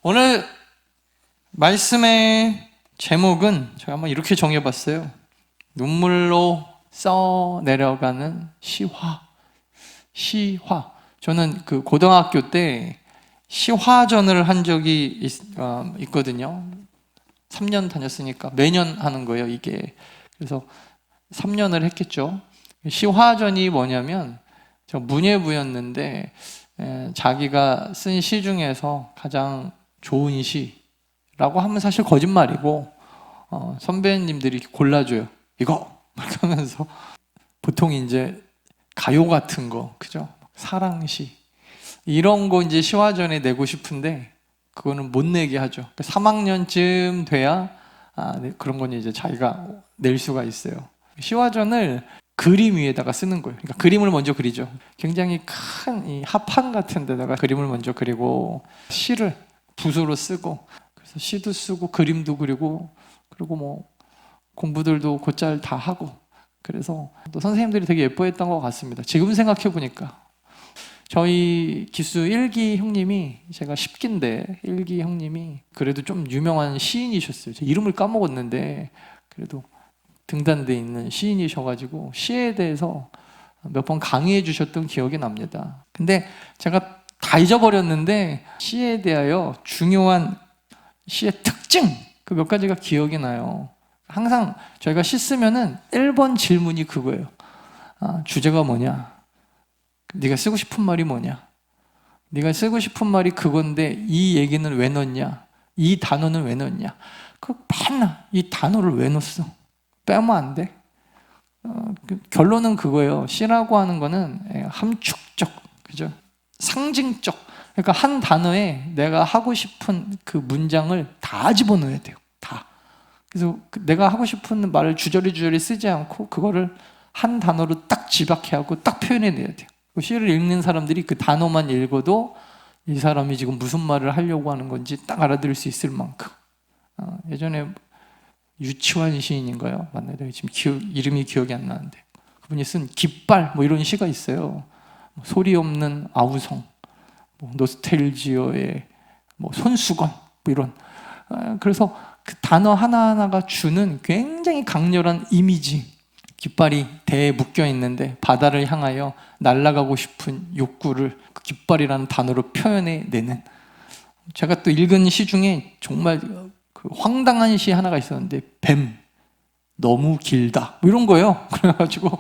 오늘 말씀의 제목은 제가 한번 이렇게 정해봤어요. 눈물로 써 내려가는 시화. 저는 그 고등학교 때 시화전을 한 적이 있거든요. 3년 다녔으니까 매년 하는 거예요, 이게. 그래서 3년을 했겠죠. 시화전이 뭐냐면, 저 문예부였는데 자기가 쓴 시 중에서 가장 좋은 시라고 하면 사실 거짓말이고, 선배님들이 골라줘요. 이거! 막 하면서 보통 이제 가요 같은 거, 그죠? 사랑시 이런 거 이제 시화전에 내고 싶은데 그거는 못 내게 하죠. 3학년쯤 돼야 그런 건 이제 자기가 낼 수가 있어요. 시화전을 그림 위에다가 쓰는 거예요. 그러니까 그림을 먼저 그리죠. 굉장히 큰 이 합판 같은 데다가 그림을 먼저 그리고 시를 붓으로 쓰고, 그래서 시도 쓰고 그림도 그리고, 그리고 뭐 공부들도 곧잘 다 하고, 그래서 또 선생님들이 되게 예뻐했던 것 같습니다. 지금 생각해 보니까 저희 기수 1기 형님이, 제가 10기인데 1기 형님이 그래도 좀 유명한 시인이셨어요. 제 이름을 까먹었는데 그래도 등단돼 있는 시인이셔가지고 시에 대해서 몇 번 강의해 주셨던 기억이 납니다. 근데 제가 다 잊어버렸는데 시에 대하여 중요한 시의 특징, 그 몇 가지가 기억이 나요. 항상 저희가 시 쓰면은 1번 질문이 그거예요. 주제가 뭐냐? 네가 쓰고 싶은 말이 뭐냐? 네가 쓰고 싶은 말이 그건데 이 얘기는 왜 넣냐? 이 단어는 왜 넣냐? 맨날 이 단어를 왜 넣었어? 빼면 안 돼? 결론은 그거예요. 시라고 하는 거는 함축적, 그죠? 상징적. 그러니까 한 단어에 내가 하고 싶은 그 문장을 다 집어넣어야 돼요. 다. 그래서 내가 하고 싶은 말을 주저리 쓰지 않고 그거를 한 단어로 딱 집약해 하고 딱 표현해내야 돼요. 시를 읽는 사람들이 그 단어만 읽어도 이 사람이 지금 무슨 말을 하려고 하는 건지 딱 알아들을 수 있을 만큼. 예전에 유치환 시인인가요? 맞나요? 지금 이름이 기억이 안 나는데 그분이 쓴 깃발 뭐 이런 시가 있어요. 소리 없는 아우성, 노스텔지어의 손수건 뭐 이런. 그래서 그 단어 하나하나가 주는 굉장히 강렬한 이미지. 깃발이 대에 묶여 있는데 바다를 향하여 날아가고 싶은 욕구를 그 깃발이라는 단어로 표현해내는. 제가 또 읽은 시 중에 정말 그 황당한 시 하나가 있었는데, 뱀 너무 길다 뭐 이런 거예요. 그래가지고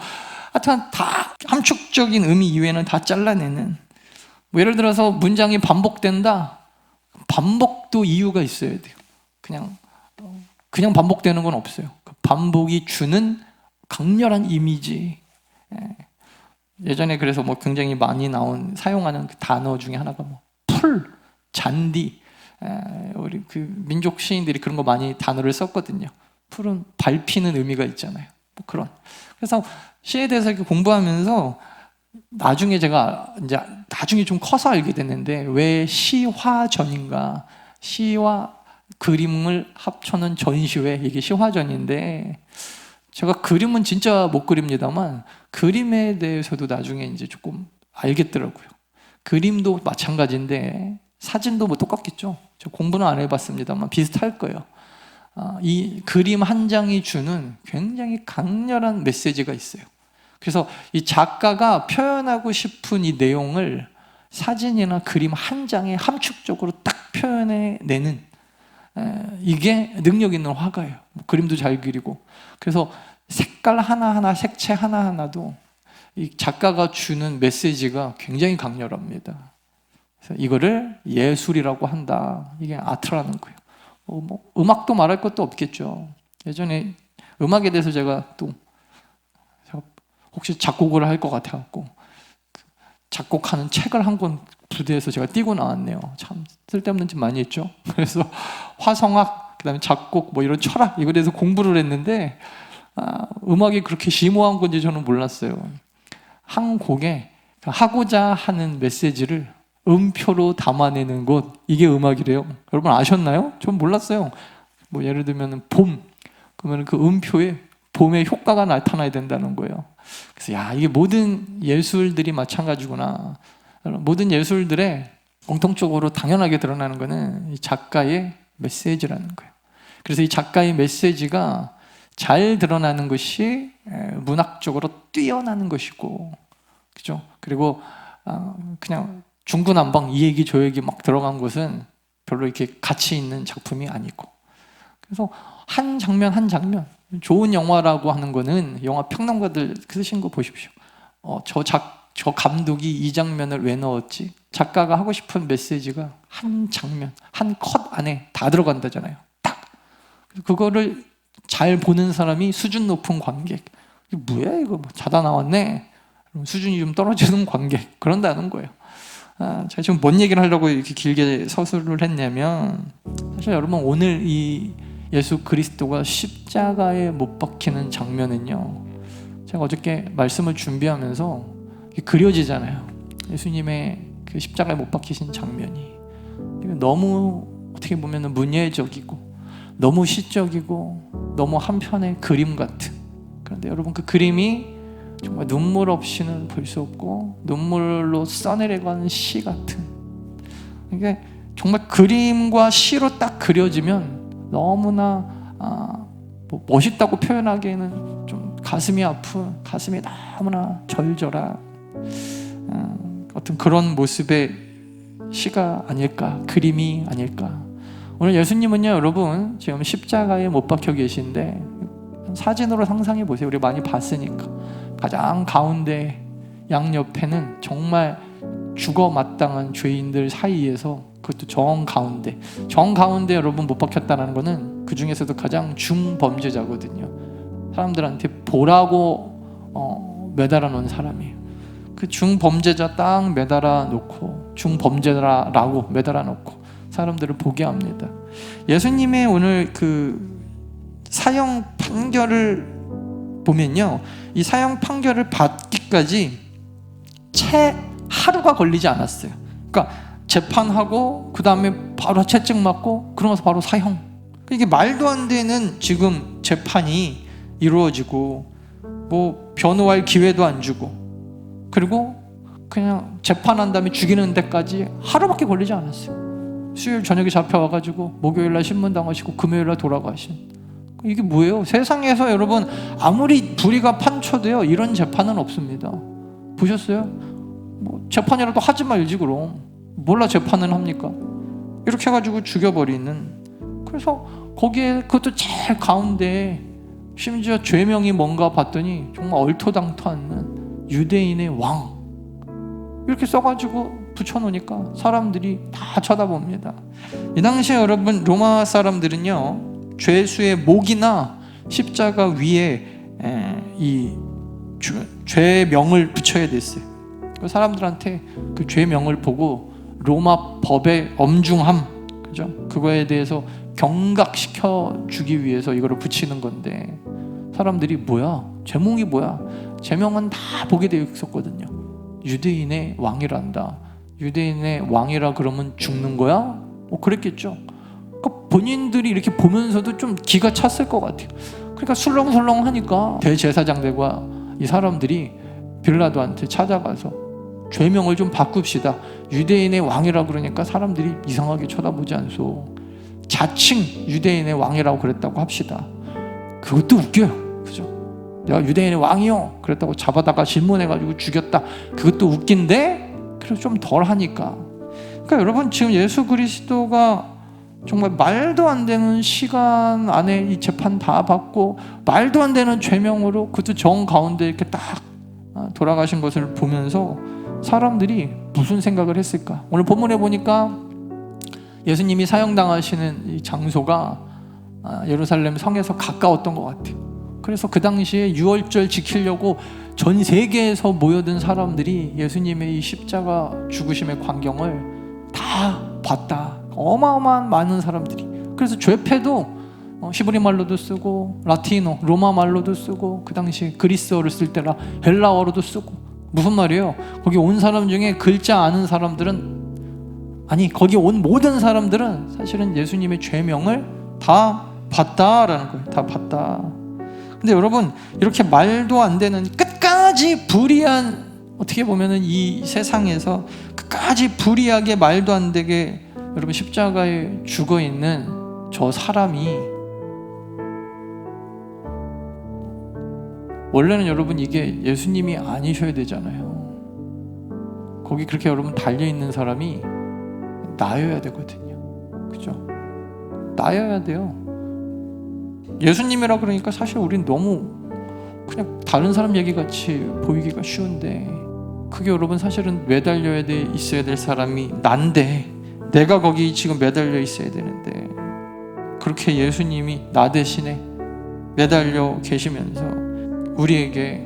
하여튼 다 함축적인 의미 이외에는 다 잘라내는. 예를 들어서 문장이 반복된다. 반복도 이유가 있어야 돼요. 그냥 반복되는 건 없어요. 그 반복이 주는 강렬한 이미지. 예전에 그래서 굉장히 많이 사용하는 그 단어 중에 하나가 풀, 잔디. 우리 그 민족 시인들이 그런 거 많이 단어를 썼거든요. 풀은 밟히는 의미가 있잖아요. 그런. 그래서 시에 대해서 이렇게 공부하면서 나중에 제가 이제 나중에 좀 커서 알게 됐는데, 왜 시화전인가? 시와 그림을 합쳐놓은 전시회, 이게 시화전인데, 제가 그림은 진짜 못 그립니다만 그림에 대해서도 나중에 이제 조금 알겠더라고요. 그림도 마찬가지인데 사진도 똑같겠죠. 저 공부는 안 해봤습니다만 비슷할 거예요. 이 그림 한 장이 주는 굉장히 강렬한 메시지가 있어요. 그래서 이 작가가 표현하고 싶은 이 내용을 사진이나 그림 한 장에 함축적으로 딱 표현해내는, 이게 능력 있는 화가예요. 그림도 잘 그리고. 그래서 색깔 하나하나, 색채 하나하나도 이 작가가 주는 메시지가 굉장히 강렬합니다. 그래서 이거를 예술이라고 한다. 이게 아트라는 거예요. 음악도 말할 것도 없겠죠. 예전에 음악에 대해서 제가 혹시 작곡을 할 것 같아갖고 작곡하는 책을 한 권 부대에서 제가 띄고 나왔네요. 참 쓸데없는 짓 많이 했죠. 그래서 화성학, 그다음에 작곡 이런 철학, 이거에 대해서 공부를 했는데 음악이 그렇게 심오한 건지 저는 몰랐어요. 한 곡에 하고자 하는 메시지를 음표로 담아내는 것, 이게 음악이래요. 여러분 아셨나요? 전 몰랐어요. 예를 들면 봄, 그러면 그 음표에 봄의 효과가 나타나야 된다는 거예요. 그래서 이게 모든 예술들이 마찬가지구나. 모든 예술들의 공통적으로 당연하게 드러나는 것은 이 작가의 메시지라는 거예요. 그래서 이 작가의 메시지가 잘 드러나는 것이 문학적으로 뛰어나는 것이고, 그죠? 그리고 그냥 중구난방 이 얘기 저 얘기 막 들어간 것은 별로 이렇게 가치 있는 작품이 아니고, 그래서 한 장면 한 장면, 좋은 영화라고 하는 거는 영화 평론가들 쓰신 거 보십시오. 저 감독이 이 장면을 왜 넣었지? 작가가 하고 싶은 메시지가 한 장면, 한 컷 안에 다 들어간다잖아요. 딱! 그거를 잘 보는 사람이 수준 높은 관객. 이게 뭐야 이거, 자다 나왔네? 수준이 좀 떨어지는 관객. 그런다는 거예요. 제가 지금 뭔 얘기를 하려고 이렇게 길게 서술을 했냐면, 사실 여러분 오늘 이 예수 그리스도가 십자가에 못 박히는 장면은요, 제가 어저께 말씀을 준비하면서 그려지잖아요. 예수님의 그 십자가에 못 박히신 장면이 너무 어떻게 보면 문예적이고 너무 시적이고 너무 한편의 그림 같은, 그런데 여러분 그 그림이 정말 눈물 없이는 볼 수 없고 눈물로 써내려가는 시 같은, 이게 정말 그림과 시로 딱 그려지면 너무나 멋있다고 표현하기에는 좀 가슴이 아픈, 가슴이 너무나 절절한 어떤 그런 모습의 시가 아닐까, 그림이 아닐까. 오늘 예수님은요, 여러분 지금 십자가에 못 박혀 계신데 사진으로 상상해 보세요. 우리 많이 봤으니까. 가장 가운데 양옆에는 정말 죽어 마땅한 죄인들 사이에서, 그것도 정가운데 여러분 못 박혔다는 거는 그 중에서도 가장 중범죄자거든요. 사람들한테 보라고 매달아 놓은 사람이에요. 그 중범죄자 딱 매달아 놓고, 중범죄라고 매달아 놓고 사람들을 보게 합니다. 예수님의 오늘 그 사형 판결을 보면요, 이 사형 판결을 받기까지 채 하루가 걸리지 않았어요. 그러니까 재판하고 그 다음에 바로 채찍 맞고 그러면서 바로 사형. 이게 말도 안 되는 지금 재판이 이루어지고, 뭐 변호할 기회도 안 주고, 그리고 그냥 재판한 다음에 죽이는 데까지 하루밖에 걸리지 않았어요. 수요일 저녁에 잡혀와가지고 목요일날 신문당하시고 금요일날 돌아가신. 이게 뭐예요? 세상에서 여러분 아무리 불의가 판초돼요, 이런 재판은 없습니다. 보셨어요? 뭐 재판이라도 하지 말지 그럼. 몰라 재판은 합니까? 이렇게 해가지고 죽여버리는. 그래서 거기에 그것도 제일 가운데 심지어 죄명이 뭔가 봤더니 정말 얼토당토 않는 유대인의 왕, 이렇게 써가지고 붙여놓으니까 사람들이 다 쳐다봅니다. 이 당시에 여러분 로마 사람들은요, 죄수의 목이나 십자가 위에 이 죄명을 붙여야 됐어요. 그 사람들한테 그 죄명을 보고 로마 법의 엄중함, 그죠? 그거에 대해서 경각시켜 주기 위해서 이거를 붙이는 건데, 사람들이 뭐야? 제목이 뭐야? 제명은 다 보게 되어 있었거든요. 유대인의 왕이란다. 유대인의 왕이라 그러면 죽는 거야? 그랬겠죠. 그러니까 본인들이 이렇게 보면서도 좀 기가 찼을 것 같아요. 그러니까 술렁술렁하니까 대제사장들과 이 사람들이 빌라도한테 찾아가서 죄명을 좀 바꿉시다. 유대인의 왕이라 그러니까 사람들이 이상하게 쳐다보지 않소. 자칭 유대인의 왕이라고 그랬다고 합시다. 그것도 웃겨요. 그죠? 내가 유대인의 왕이요 그랬다고 잡아다가 질문해가지고 죽였다. 그것도 웃긴데, 그래서 좀 덜 하니까. 그러니까 여러분 지금 예수 그리스도가 정말 말도 안 되는 시간 안에 이 재판 다 받고 말도 안 되는 죄명으로 그것도 정 가운데 이렇게 딱 돌아가신 것을 보면서 사람들이 무슨 생각을 했을까? 오늘 본문에 보니까 예수님이 사형당하시는 이 장소가 예루살렘 성에서 가까웠던 것 같아요. 그래서 그 당시에 유월절 지키려고 전 세계에서 모여든 사람들이 예수님의 이 십자가 죽으심의 광경을 다 봤다. 어마어마한 많은 사람들이. 그래서 죄패도 히브리 말로도 쓰고 라틴어, 로마 말로도 쓰고 그 당시 그리스어를 쓸 때라 헬라어로도 쓰고. 무슨 말이에요? 거기 온 사람 중에 글자 아는 사람들은, 아니 거기 온 모든 사람들은 사실은 예수님의 죄명을 다 봤다라는 거예요. 다 봤다. 근데 여러분 이렇게 말도 안 되는 끝까지 불의한 어떻게 보면은 이 세상에서 끝까지 불의하게 말도 안 되게 여러분 십자가에 죽어 있는 저 사람이 원래는 여러분 이게 예수님이 아니셔야 되잖아요. 거기 그렇게 여러분 달려있는 사람이 나여야 되거든요. 그죠? 나여야 돼요. 예수님이라 그러니까 사실 우린 너무 그냥 다른 사람 얘기같이 보이기가 쉬운데 그게 여러분 사실은 매달려야 있어야 될 사람이 난데 내가 거기 지금 매달려 있어야 되는데 그렇게 예수님이 나 대신에 매달려 계시면서 우리에게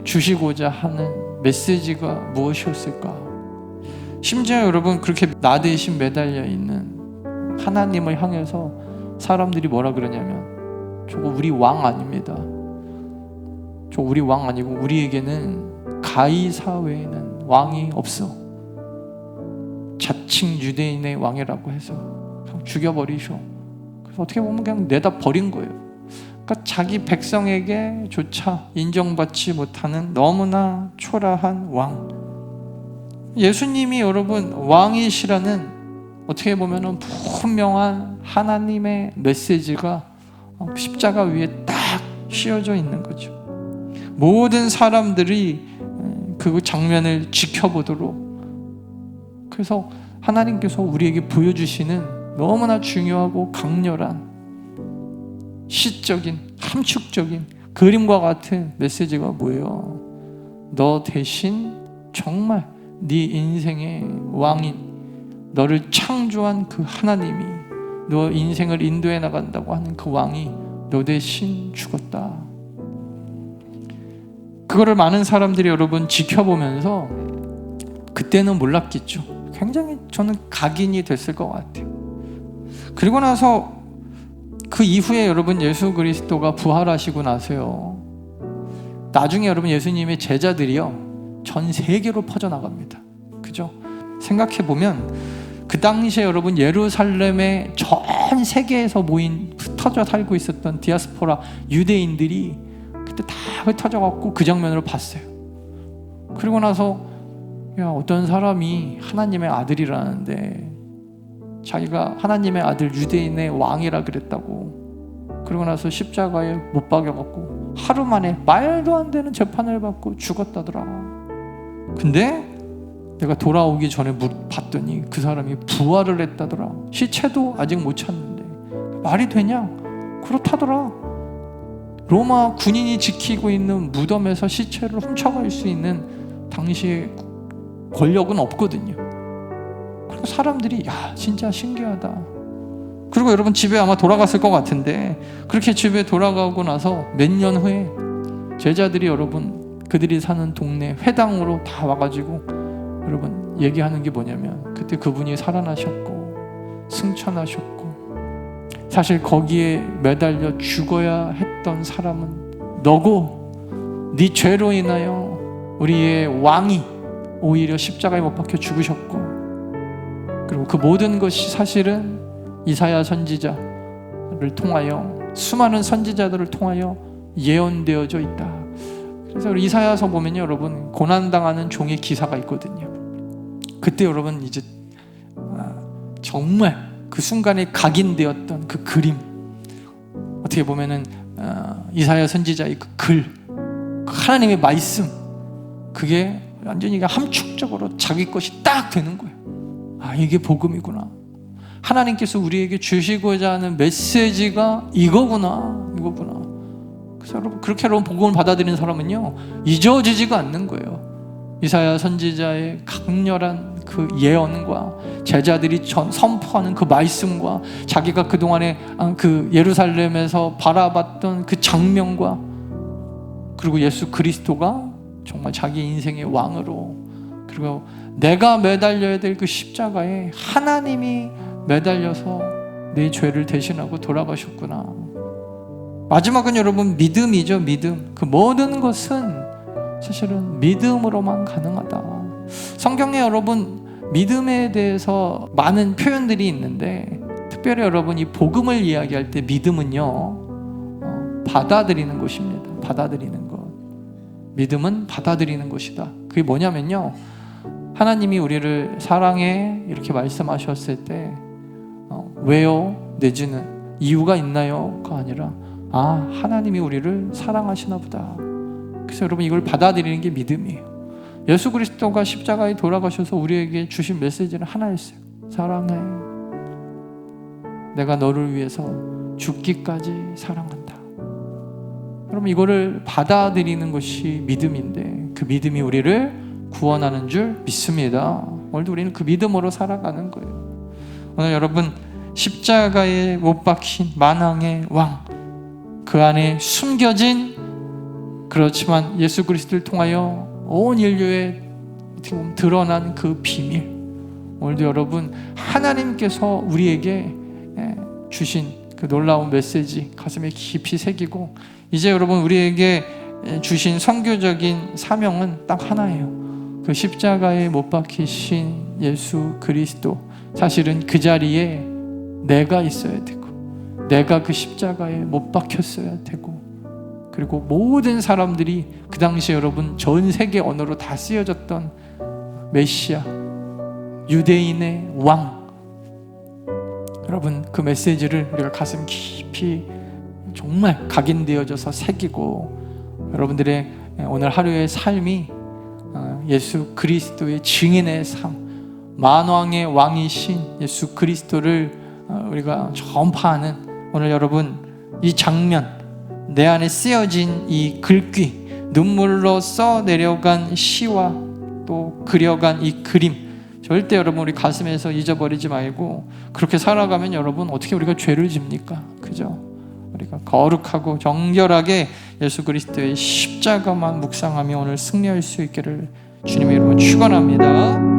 주시고자 하는 메시지가 무엇이었을까? 심지어 여러분 그렇게 나 대신 매달려 있는 하나님을 향해서 사람들이 뭐라 그러냐면 저거 우리 왕 아닙니다. 저 우리 왕 아니고 우리에게는 가이사 외에는 왕이 없어. 자칭 유대인의 왕이라고 해서 그냥 죽여버리셔. 그래서 어떻게 보면 그냥 내다 버린 거예요. 그러니까 자기 백성에게조차 인정받지 못하는 너무나 초라한 왕. 예수님이 여러분 왕이시라는 어떻게 보면 분명한 하나님의 메시지가 십자가 위에 딱 씌워져 있는 거죠. 모든 사람들이 그 장면을 지켜보도록. 그래서 하나님께서 우리에게 보여주시는 너무나 중요하고 강렬한 시적인 함축적인 그림과 같은 메시지가 뭐예요? 너 대신 정말 네 인생의 왕인 너를 창조한 그 하나님이 너 인생을 인도해 나간다고 하는 그 왕이 너 대신 죽었다. 그거를 많은 사람들이 여러분 지켜보면서 그때는 몰랐겠죠. 굉장히 저는 각인이 됐을 것 같아요. 그리고 나서 그 이후에 여러분 예수 그리스도가 부활하시고 나서요, 나중에 여러분 예수님의 제자들이요 전 세계로 퍼져나갑니다. 그죠? 생각해보면 그 당시에 여러분 예루살렘에 전 세계에서 모인 흩어져 살고 있었던 디아스포라 유대인들이 그때 다 흩어져갖고 그 장면을 봤어요. 그리고 나서 야, 어떤 사람이 하나님의 아들이라는데 자기가 하나님의 아들 유대인의 왕이라 그랬다고. 그러고 나서 십자가에 못 박여갖고 하루 만에 말도 안 되는 재판을 받고 죽었다더라. 근데 내가 돌아오기 전에 봤더니 그 사람이 부활을 했다더라. 시체도 아직 못 찾는데 말이 되냐? 그렇다더라. 로마 군인이 지키고 있는 무덤에서 시체를 훔쳐갈 수 있는 당시의 권력은 없거든요. 그리고 사람들이 야 진짜 신기하다. 그리고 여러분 집에 아마 돌아갔을 것 같은데 그렇게 집에 돌아가고 나서 몇 년 후에 제자들이 여러분 그들이 사는 동네 회당으로 다 와가지고 여러분 얘기하는 게 뭐냐면 그때 그분이 살아나셨고 승천하셨고 사실 거기에 매달려 죽어야 했던 사람은 너고 네 죄로 인하여 우리의 왕이 오히려 십자가에 못 박혀 죽으셨고 그리고 그 모든 것이 사실은 이사야 선지자를 통하여 수많은 선지자들을 통하여 예언되어져 있다. 그래서 우리 이사야서 보면요 여러분 고난당하는 종의 기사가 있거든요. 그때 여러분 이제 정말 그 순간에 각인되었던 그 그림 어떻게 보면은 이사야 선지자의 그 글, 그 하나님의 말씀 그게 완전히 함축적으로 자기 것이 딱 되는 거예요. 아 이게 복음이구나. 하나님께서 우리에게 주시고자 하는 메시지가 이거구나. 그래서 여러분 그렇게 여러분 복음을 받아들이는 사람은요 잊어지지가 않는 거예요. 이사야 선지자의 강렬한 그 예언과 제자들이 선포하는 그 말씀과 자기가 그동안에 그 예루살렘에서 바라봤던 그 장면과 그리고 예수 그리스도가 정말 자기 인생의 왕으로 그리고 내가 매달려야 될 그 십자가에 하나님이 매달려서 내 죄를 대신하고 돌아가셨구나. 마지막은 여러분 믿음이죠. 믿음. 그 모든 것은 사실은 믿음으로만 가능하다. 성경에 여러분 믿음에 대해서 많은 표현들이 있는데 특별히 여러분 이 복음을 이야기할 때 믿음은요 받아들이는 것입니다. 받아들이는 것. 믿음은 받아들이는 것이다. 그게 뭐냐면요, 하나님이 우리를 사랑해 이렇게 말씀하셨을 때 왜요? 내지는 이유가 있나요?가 아니라 하나님이 우리를 사랑하시나 보다. 그래서 여러분 이걸 받아들이는 게 믿음이에요. 예수 그리스도가 십자가에 돌아가셔서 우리에게 주신 메시지는 하나였어요. 사랑해. 내가 너를 위해서 죽기까지 사랑한다. 여러분 이거를 받아들이는 것이 믿음인데 그 믿음이 우리를 구원하는 줄 믿습니다. 오늘도 우리는 그 믿음으로 살아가는 거예요. 오늘 여러분 십자가에 못 박힌 만왕의 왕, 그 안에 숨겨진, 그렇지만 예수 그리스도를 통하여 온 인류에 드러난 그 비밀, 오늘도 여러분 하나님께서 우리에게 주신 그 놀라운 메시지 가슴에 깊이 새기고, 이제 여러분 우리에게 주신 선교적인 사명은 딱 하나예요. 그 십자가에 못 박히신 예수 그리스도, 사실은 그 자리에 내가 있어야 되고, 내가 그 십자가에 못 박혔어야 되고, 그리고 모든 사람들이 그 당시에 여러분 전 세계 언어로 다 쓰여졌던 메시아, 유대인의 왕, 여러분 그 메시지를 우리가 가슴 깊이 정말 각인되어져서 새기고, 여러분들의 오늘 하루의 삶이 예수 그리스도의 증인의 삶, 만왕의 왕이신 예수 그리스도를 우리가 전파하는, 오늘 여러분 이 장면, 내 안에 쓰여진 이 글귀, 눈물로 써 내려간 시와 또 그려간 이 그림, 절대 여러분 우리 가슴에서 잊어버리지 말고, 그렇게 살아가면 여러분 어떻게 우리가 죄를 집니까? 그죠? 우리가 거룩하고 정결하게 예수 그리스도의 십자가만 묵상하며 오늘 승리할 수 있기를 주님의 이름으로 축원합니다.